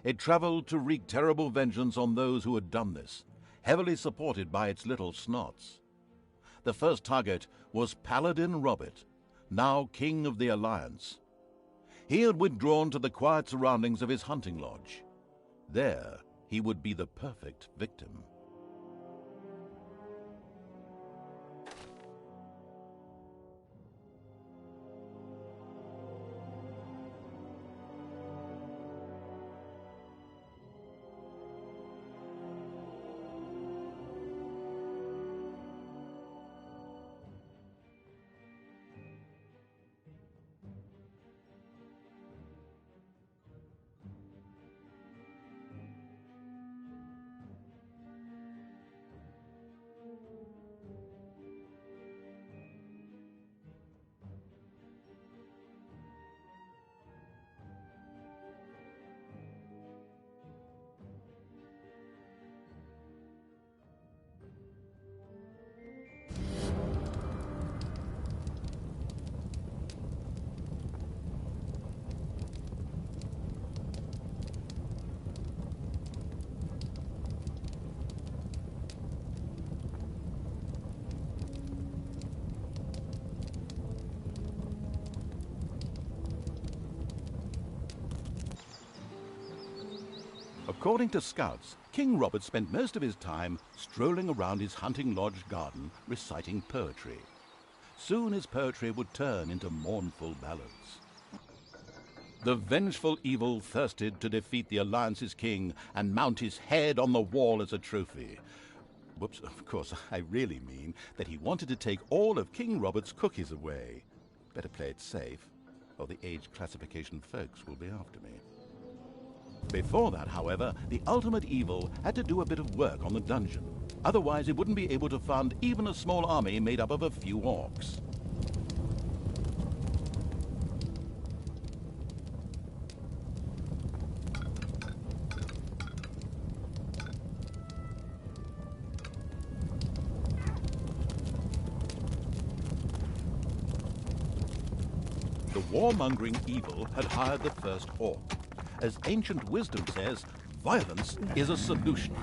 It traveled to wreak terrible vengeance on those who had done this, heavily supported by its little snots. The first target was Paladin Robert, now King of the Alliance. He had withdrawn to the quiet surroundings of his hunting lodge. There, he would be the perfect victim. According to scouts, King Robert spent most of his time strolling around his hunting lodge garden reciting poetry. Soon his poetry would turn into mournful ballads. The vengeful evil thirsted to defeat the Alliance's king and mount his head on the wall as a trophy. Whoops, of course, I really mean that he wanted to take all of King Robert's cookies away. Better play it safe, or the age classification folks will be after me. Before that, however, the ultimate evil had to do a bit of work on the dungeon. Otherwise, it wouldn't be able to fund even a small army made up of a few orcs. The warmongering evil had hired the first orc. As ancient wisdom says, violence is a solution,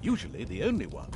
usually the only one.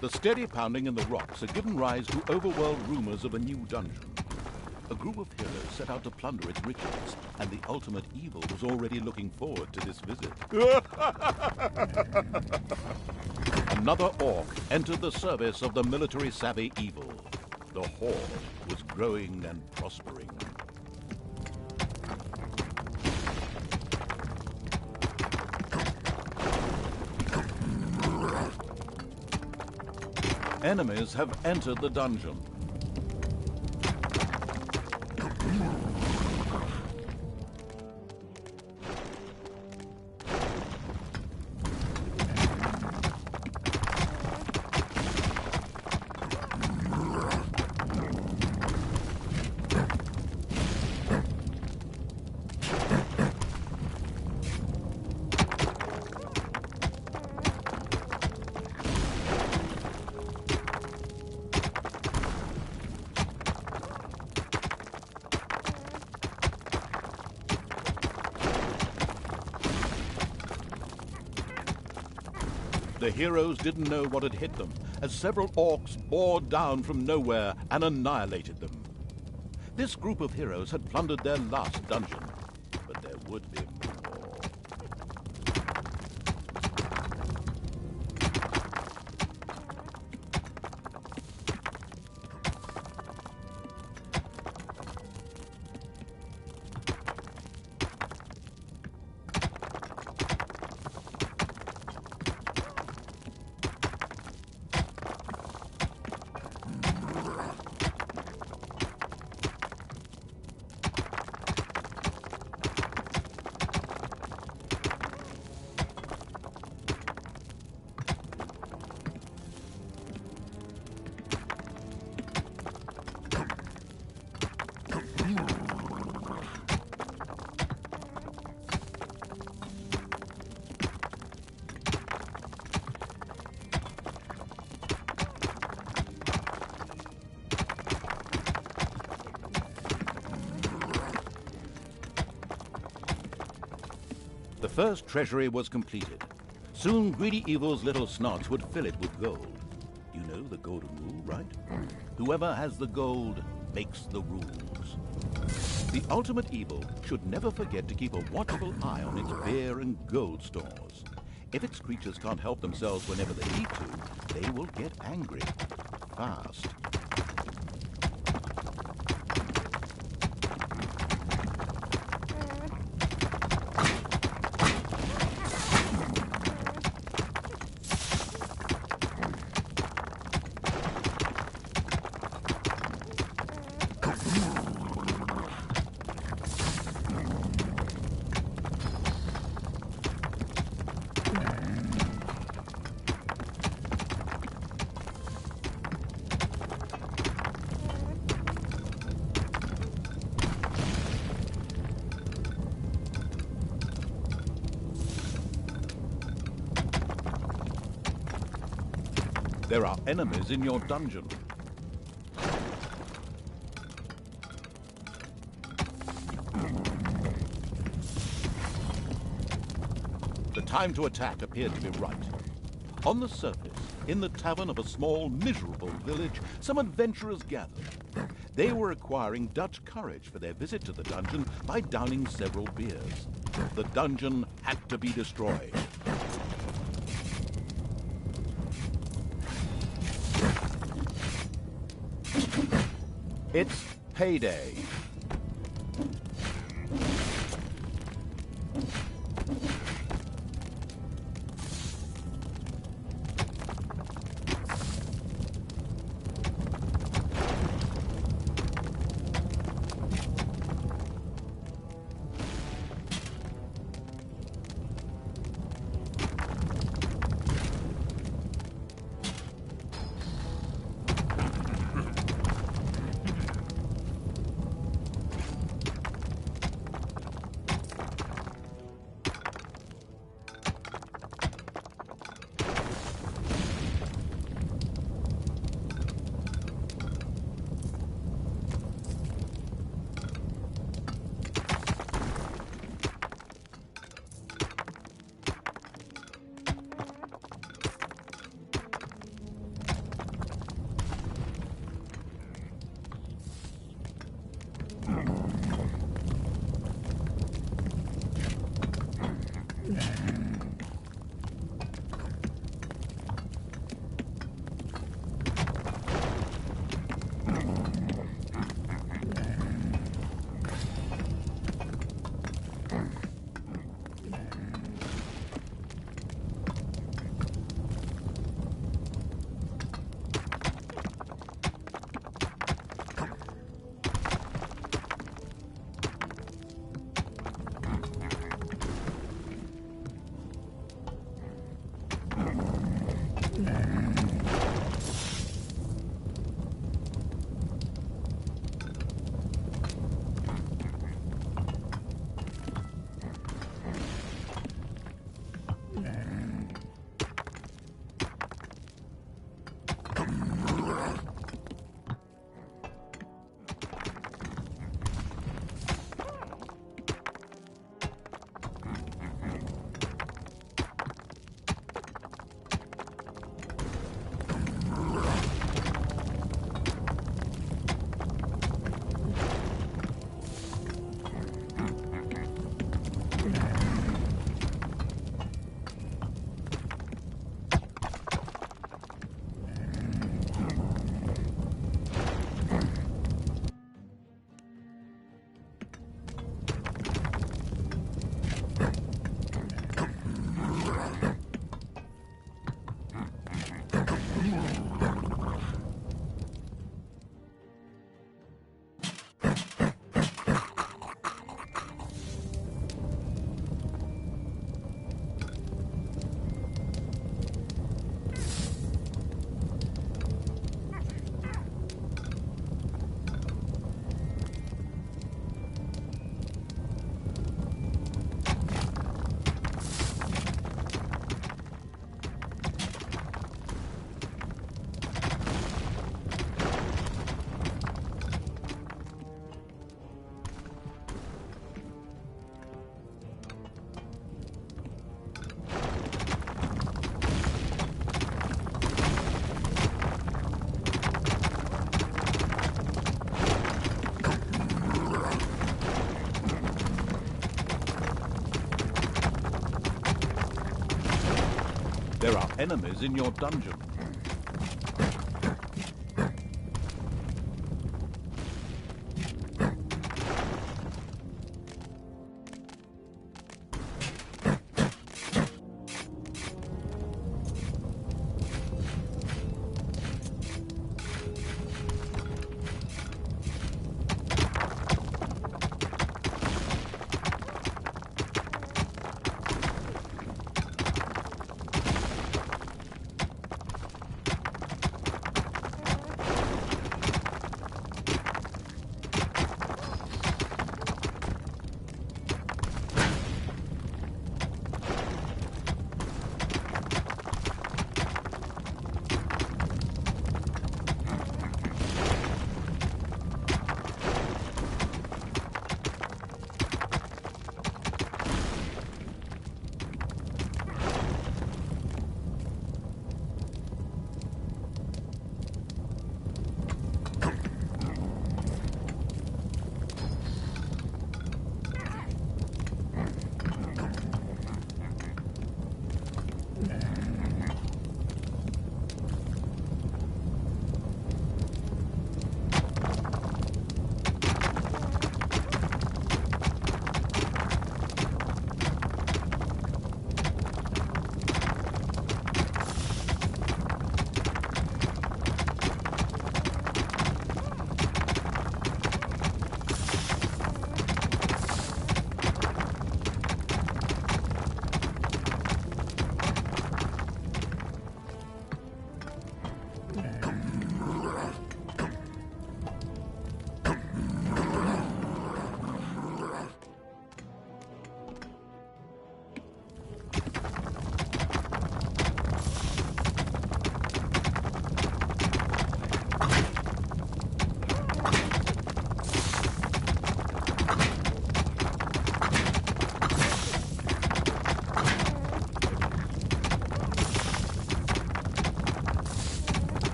The steady pounding in the rocks had given rise to overworld rumors of a new dungeon. A group of heroes set out to plunder its riches, and the ultimate evil was already looking forward to this visit. Another orc entered the service of the military-savvy evil. The horde was growing and prospering. Enemies have entered the dungeon. The heroes didn't know what had hit them, as several orcs bore down from nowhere and annihilated them. This group of heroes had plundered their last dungeon, but there would be more. The first treasury was completed. Soon Greedy Evil's little snots would fill it with gold. You know the golden rule, right? Whoever has the gold makes the rules. The ultimate evil should never forget to keep a watchful eye on its beer and gold stores. If its creatures can't help themselves whenever they need to, they will get angry. Fast. There are enemies in your dungeon. The time to attack appeared to be right. On the surface, in the tavern of a small, miserable village, some adventurers gathered. They were acquiring Dutch courage for their visit to the dungeon by downing several beers. The dungeon had to be destroyed. It's payday. There are enemies in your dungeon.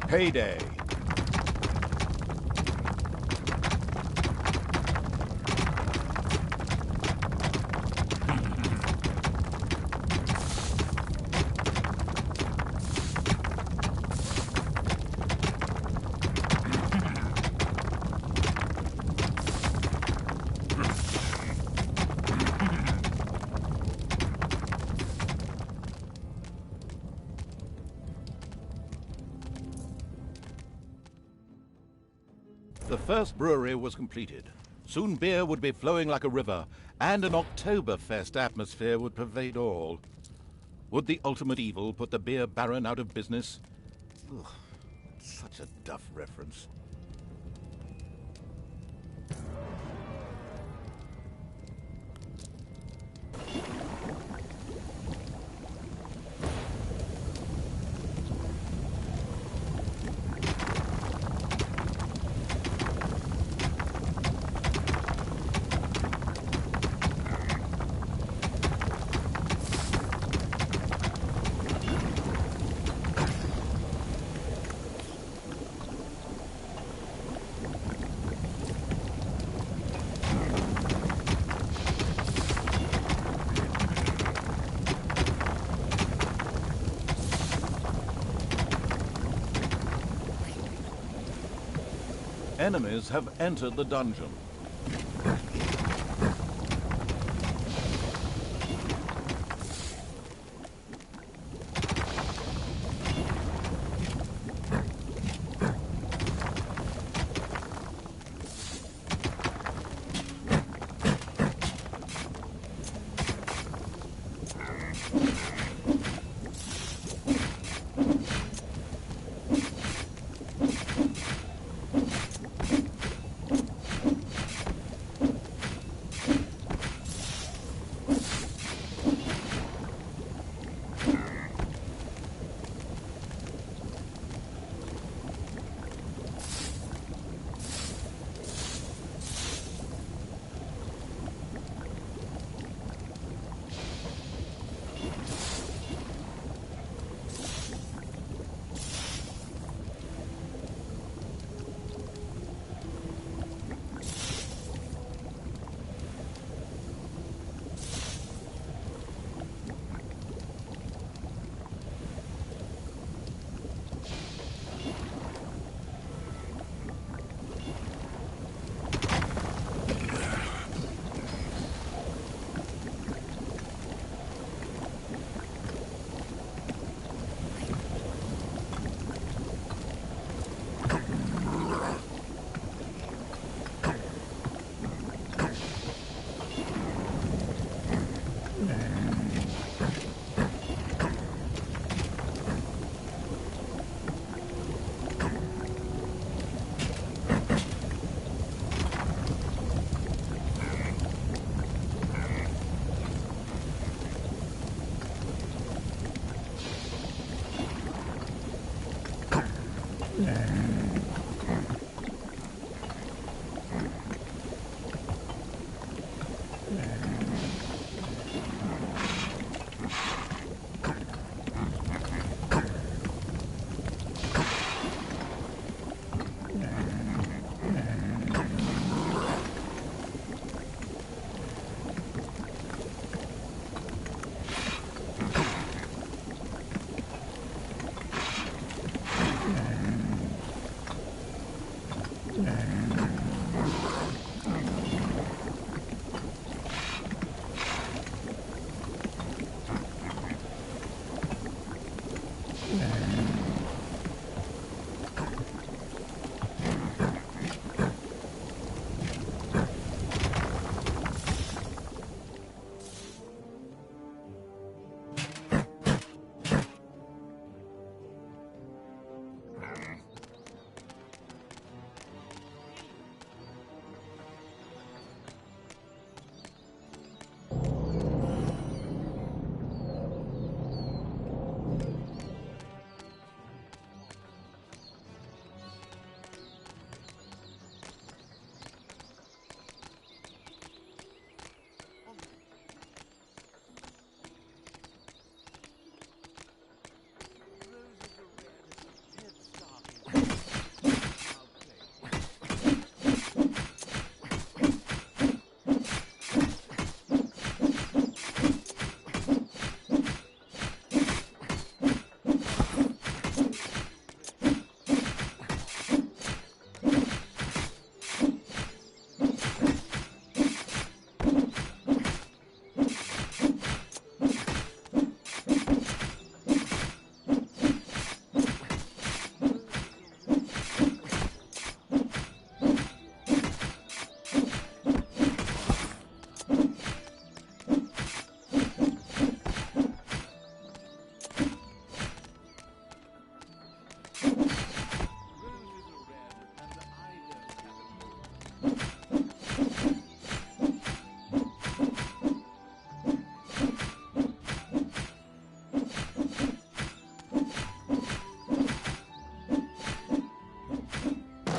Payday. The first brewery was completed. Soon beer would be flowing like a river, and an Oktoberfest atmosphere would pervade all. Would the ultimate evil put the beer baron out of business? Ugh, such a duff reference. Enemies have entered the dungeon.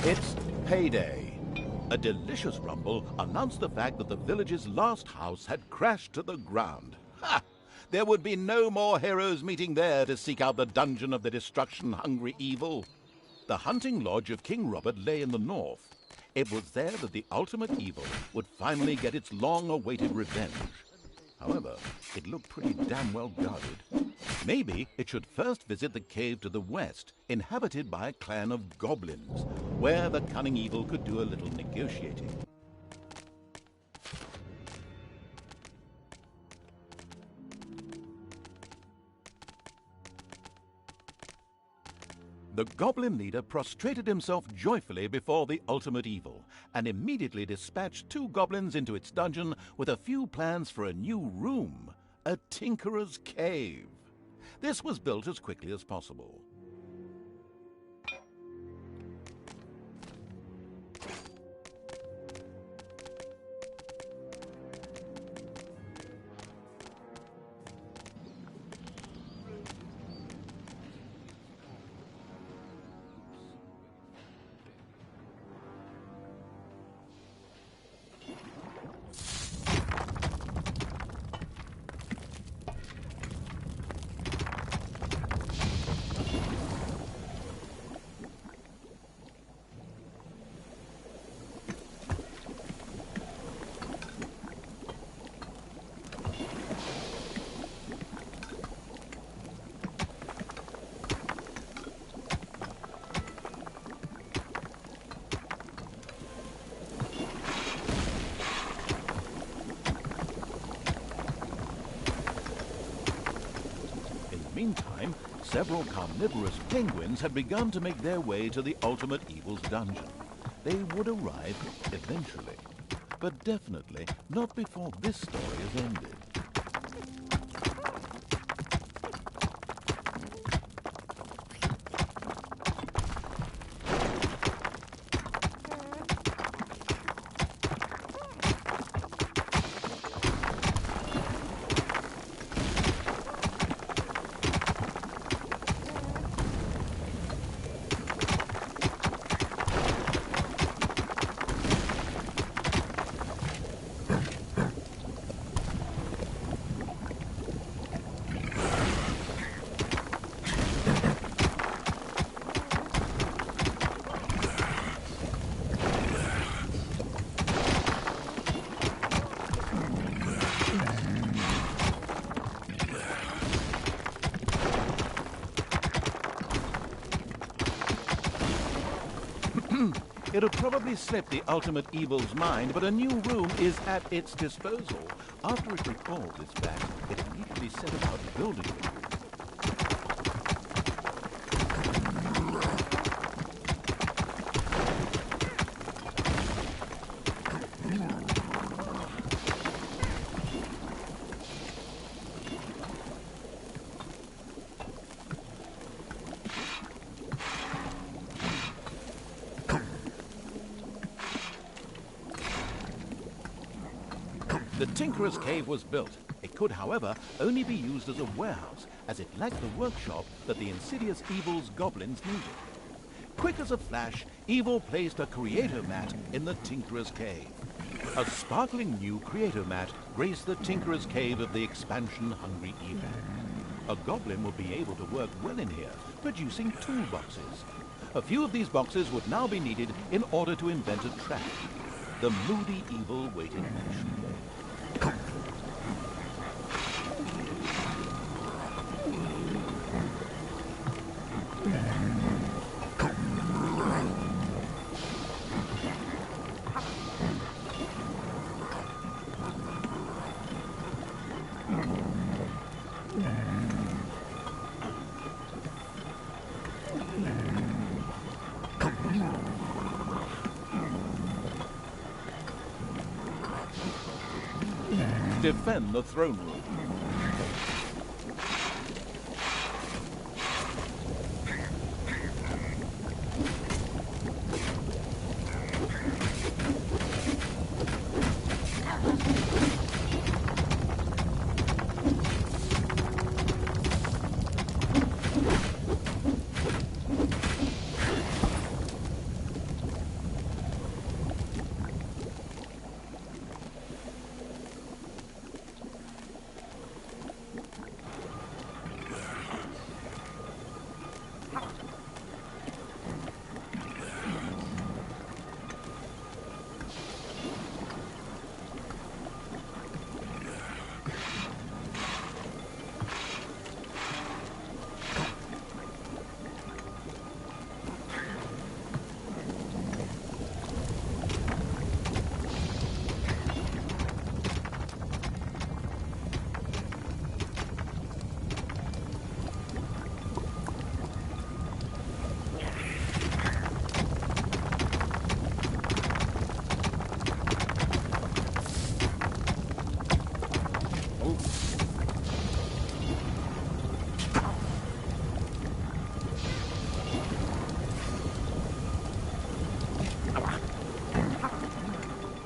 It's payday. A delicious rumble announced the fact that the village's last house had crashed to the ground. Ha! There would be no more heroes meeting there to seek out the dungeon of the destruction-hungry evil. The hunting lodge of King Robert lay in the north. It was there that the ultimate evil would finally get its long-awaited revenge. However, it looked pretty damn well guarded. Maybe it should first visit the cave to the west, inhabited by a clan of goblins, where the cunning evil could do a little negotiating. The goblin leader prostrated himself joyfully before the ultimate evil, and immediately dispatched 2 goblins into its dungeon with a few plans for a new room, a tinkerer's cave. This was built as quickly as possible. Meantime, several carnivorous penguins had begun to make their way to the ultimate evil's dungeon. They would arrive eventually, but definitely not before this story is ended. It'll probably slip the ultimate evil's mind, but a new room is at its disposal. After it recalled this fact, it immediately set about building it. The Tinkerer's Cave was built. It could, however, only be used as a warehouse, as it lacked the workshop that the insidious Evil's goblins needed. Quick as a flash, Evil placed a creator mat in the Tinkerer's Cave. A sparkling new creator mat graced the Tinkerer's Cave of the expansion-hungry Evil. A goblin would be able to work well in here, producing toolboxes. A few of these boxes would now be needed in order to invent a trap. The moody Evil waited patiently. Defend the throne room.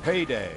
Payday.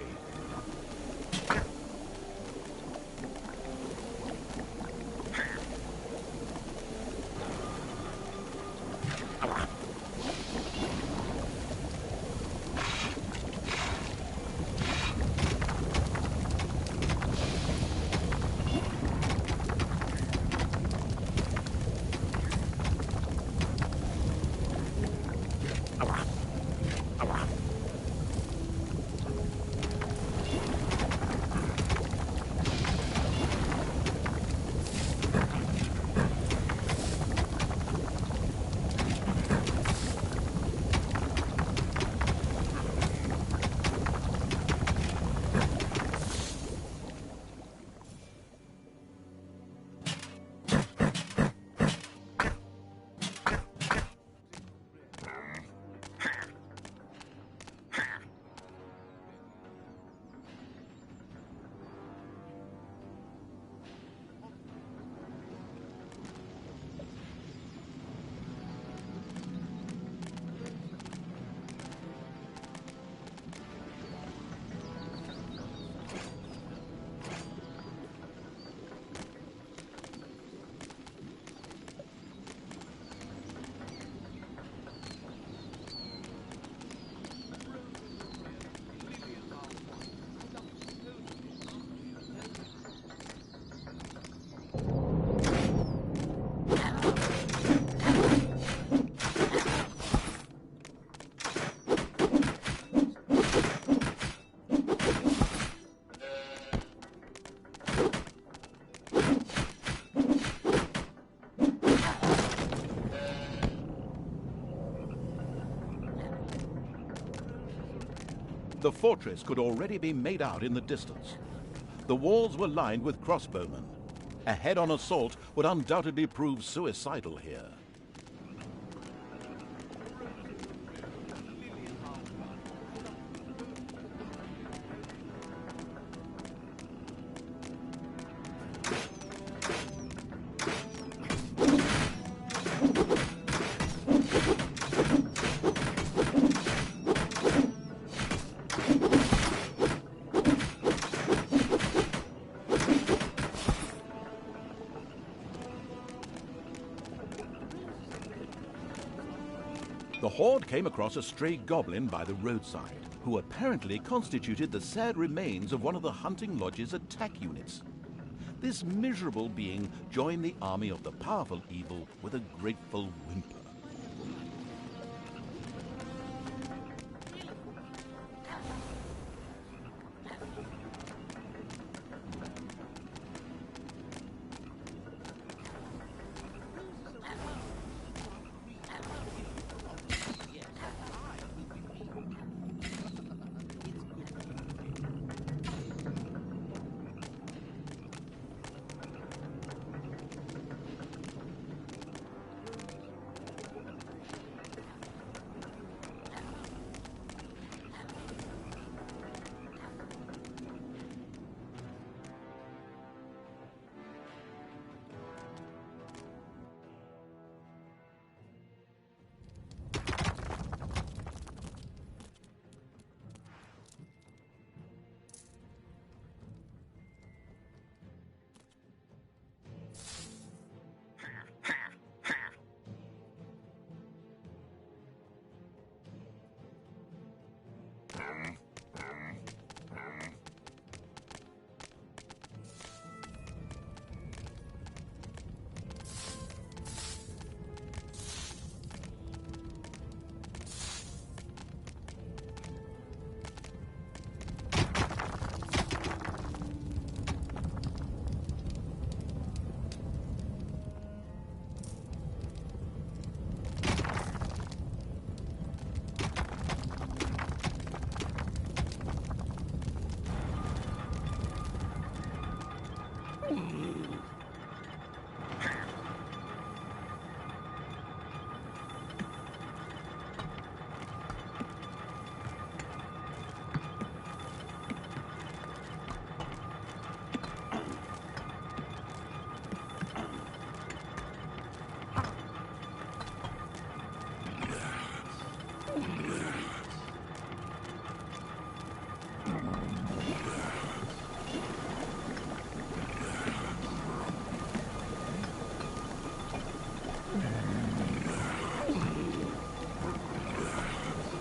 The fortress could already be made out in the distance. The walls were lined with crossbowmen. A head-on assault would undoubtedly prove suicidal here. The horde came across a stray goblin by the roadside, who apparently constituted the sad remains of one of the hunting lodge's attack units. This miserable being joined the army of the powerful evil with a grateful whimper.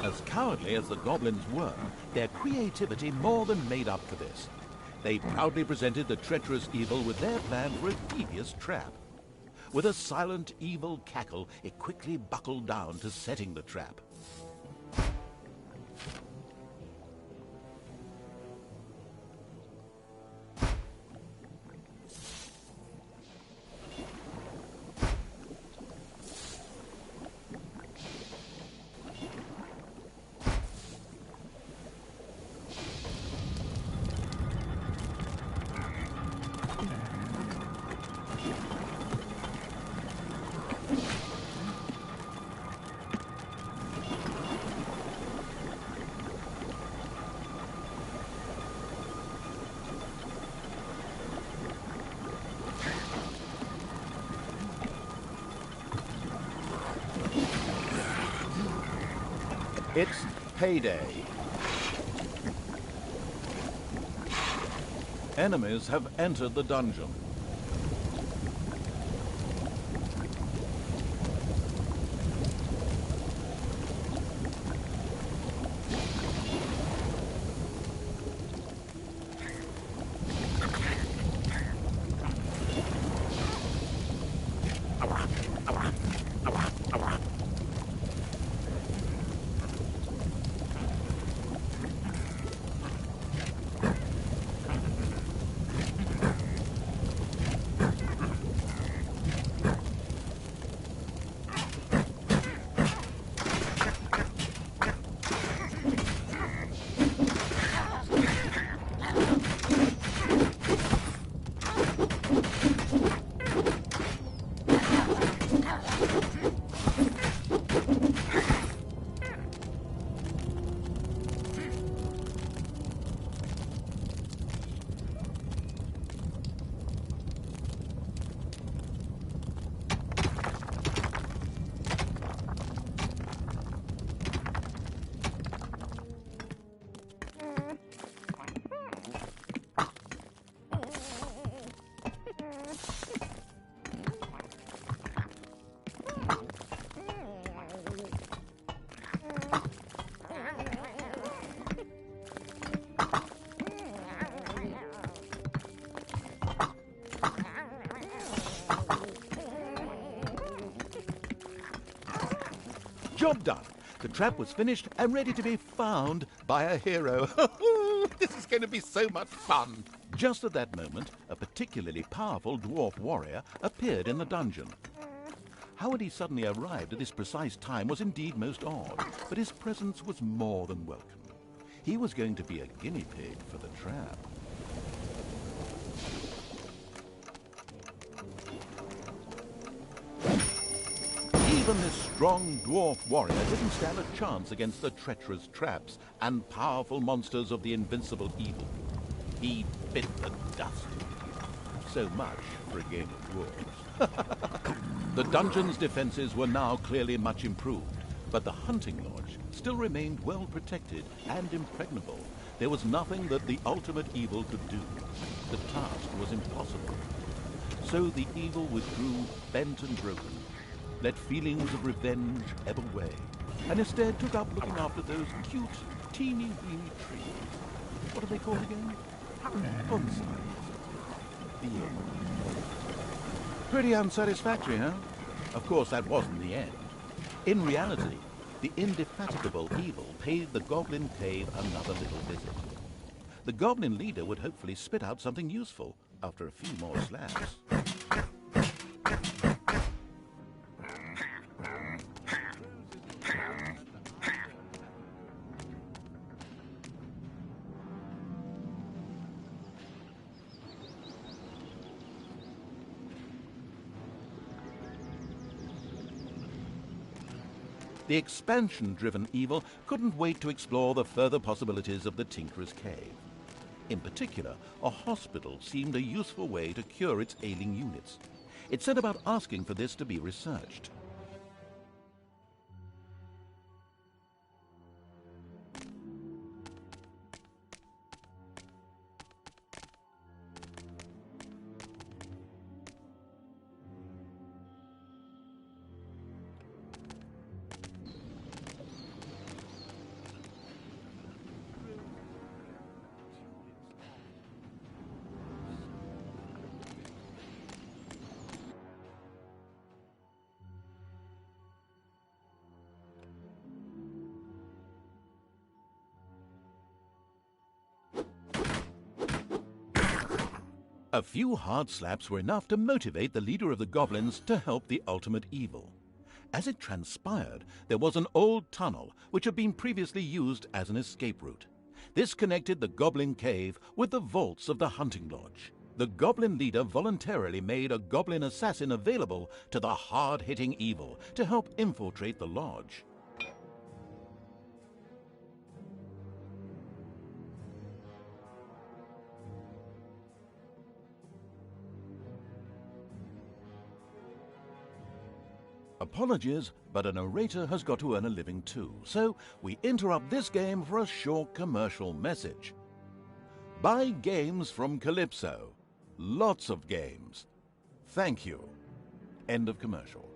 As cowardly as the goblins were, their creativity more than made up for this. They proudly presented the treacherous evil with their plan for a devious trap. With a silent, evil cackle, it quickly buckled down to setting the trap. It's payday. Enemies have entered the dungeon. Job done. The trap was finished and ready to be found by a hero. This is going to be so much fun. Just at that moment, a particularly powerful dwarf warrior appeared in the dungeon. How had he suddenly arrived at this precise time was indeed most odd, but his presence was more than welcome. He was going to be a guinea pig for the trap. Even this strong dwarf warrior didn't stand a chance against the treacherous traps and powerful monsters of the invincible evil. He bit the dust. So much for a game of dwarves. The dungeon's defenses were now clearly much improved, but the hunting lodge still remained well protected and impregnable. There was nothing that the ultimate evil could do. The task was impossible. So the evil withdrew, bent and broken, let feelings of revenge ebb away, and instead took up looking after those cute, teeny-weeny trees. What are they called again? Bonsai. The end. Pretty unsatisfactory, huh? Of course, that wasn't the end. In reality, the indefatigable evil paid the Goblin Cave another little visit. The Goblin leader would hopefully spit out something useful after a few more slaps. The expansion-driven evil couldn't wait to explore the further possibilities of the Tinkerer's Cave. In particular, a hospital seemed a useful way to cure its ailing units. It set about asking for this to be researched. A few hard slaps were enough to motivate the leader of the goblins to help the ultimate evil. As it transpired, there was an old tunnel which had been previously used as an escape route. This connected the Goblin Cave with the vaults of the hunting lodge. The goblin leader voluntarily made a goblin assassin available to the hard-hitting evil to help infiltrate the lodge. Apologies, but a narrator has got to earn a living too, so we interrupt this game for a short commercial message. Buy games from Calypso. Lots of games. Thank you. End of commercial.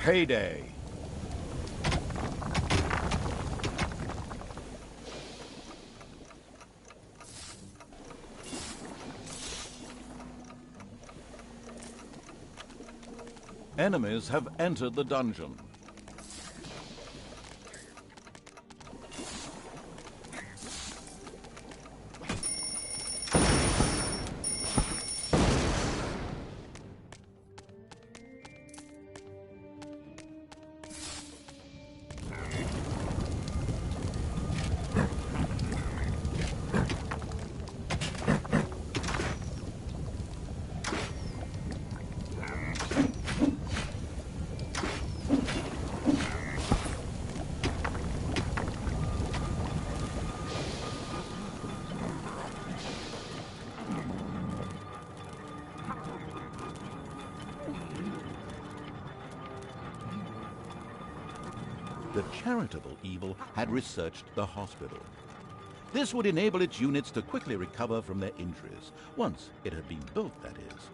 Heyday! Enemies have entered the dungeon. The charitable evil had researched the hospital. This would enable its units to quickly recover from their injuries, once it had been built, that is.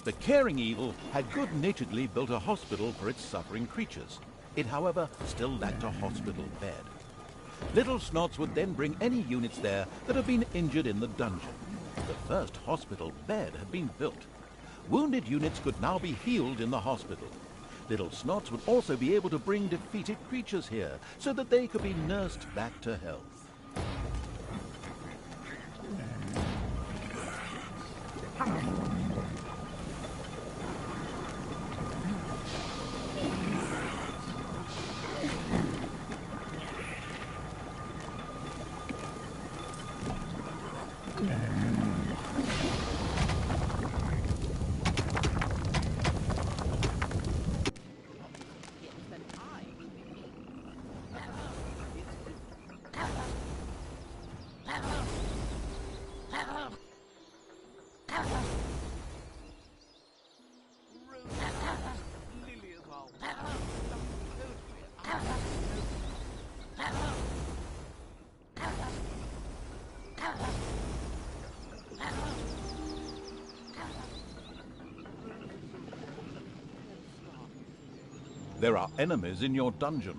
The caring evil had good-naturedly built a hospital for its suffering creatures. It, however, still lacked a hospital bed. Little Snots would then bring any units there that had been injured in the dungeon. The first hospital bed had been built. Wounded units could now be healed in the hospital. Little Snots would also be able to bring defeated creatures here so that they could be nursed back to health. There are enemies in your dungeon.